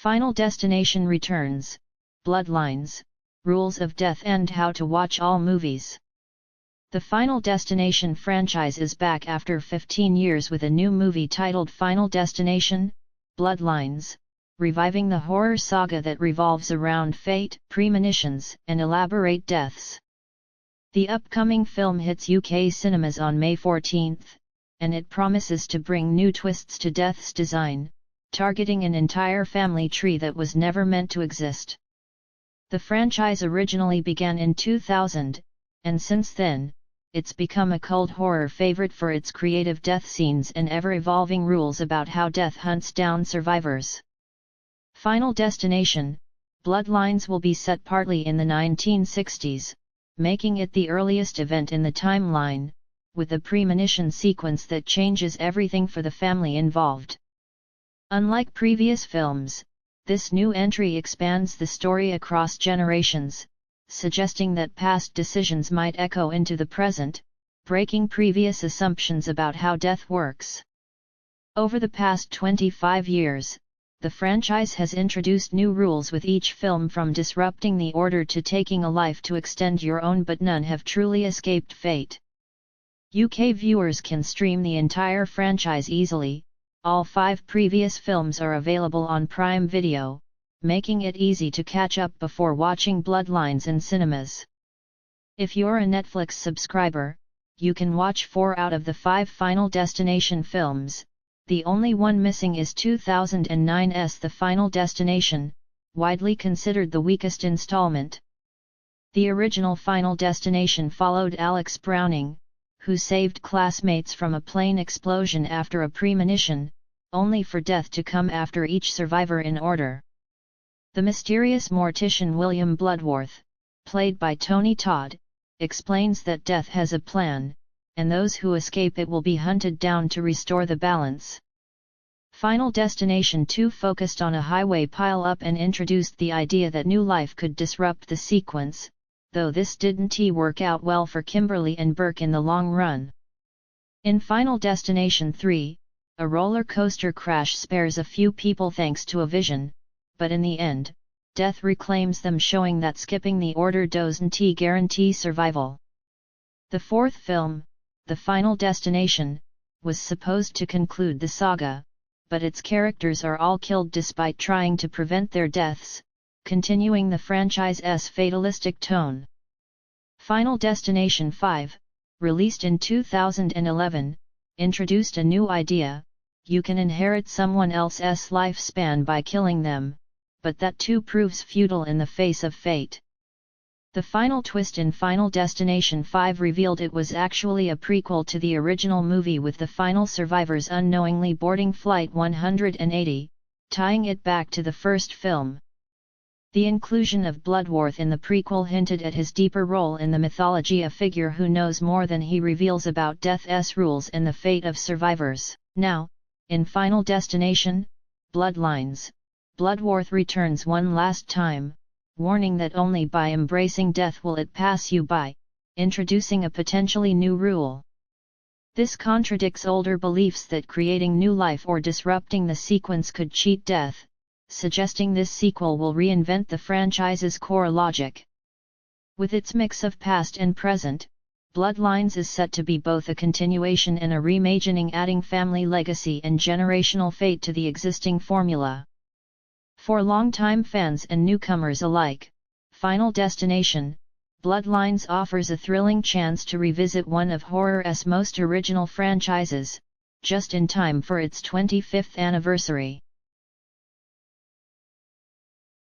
Final Destination returns, Bloodlines, Rules of Death and How to Watch All Movies. The Final Destination franchise is back after 15 years with a new movie titled Final Destination, Bloodlines, reviving the horror saga that revolves around fate, premonitions, and elaborate deaths. The upcoming film hits UK cinemas on May 14, and it promises to bring new twists to Death's design, targeting an entire family tree that was never meant to exist. The franchise originally began in 2000, and since then, it's become a cult horror favorite for its creative death scenes and ever-evolving rules about how death hunts down survivors. Final Destination, Bloodlines will be set partly in the 1960s, making it the earliest event in the timeline, with a premonition sequence that changes everything for the family involved. Unlike previous films, this new entry expands the story across generations, suggesting that past decisions might echo into the present, breaking previous assumptions about how death works. Over the past 25 years, the franchise has introduced new rules with each film, from disrupting the order to taking a life to extend your own, but none have truly escaped fate. UK viewers can stream the entire franchise easily. All 5 previous films are available on Prime Video, making it easy to catch up before watching Bloodlines in cinemas. If you're a Netflix subscriber, you can watch 4 out of the 5 Final Destination films. The only one missing is 2009's The Final Destination, widely considered the weakest installment. The original Final Destination followed Alex Browning, who saved classmates from a plane explosion after a premonition, only for death to come after each survivor in order. The mysterious mortician William Bloodworth, played by Tony Todd, explains that death has a plan, and those who escape it will be hunted down to restore the balance. Final Destination 2 focused on a highway pile-up and introduced the idea that new life could disrupt the sequence, though this didn't work out well for Kimberly and Burke in the long run. In Final Destination 3, a roller coaster crash spares a few people thanks to a vision, but in the end, death reclaims them, showing that skipping the order doesn't guarantee survival. The 4th film, The Final Destination, was supposed to conclude the saga, but its characters are all killed despite trying to prevent their deaths, continuing the franchise's fatalistic tone. Final Destination 5, released in 2011, introduced a new idea: you can inherit someone else's lifespan by killing them, but that too proves futile in the face of fate. The final twist in Final Destination 5 revealed it was actually a prequel to the original movie, with the final survivors unknowingly boarding Flight 180, tying it back to the first film. The inclusion of Bloodworth in the prequel hinted at his deeper role in the mythology, a figure who knows more than he reveals about death's rules and the fate of survivors. Now, in Final Destination, Bloodlines, Bloodworth returns one last time, warning that only by embracing death will it pass you by, introducing a potentially new rule. This contradicts older beliefs that creating new life or disrupting the sequence could cheat death, suggesting this sequel will reinvent the franchise's core logic. With its mix of past and present, Bloodlines is set to be both a continuation and a reimagining, adding family legacy and generational fate to the existing formula. For longtime fans and newcomers alike, Final Destination, Bloodlines offers a thrilling chance to revisit one of horror's most original franchises, just in time for its 25th anniversary.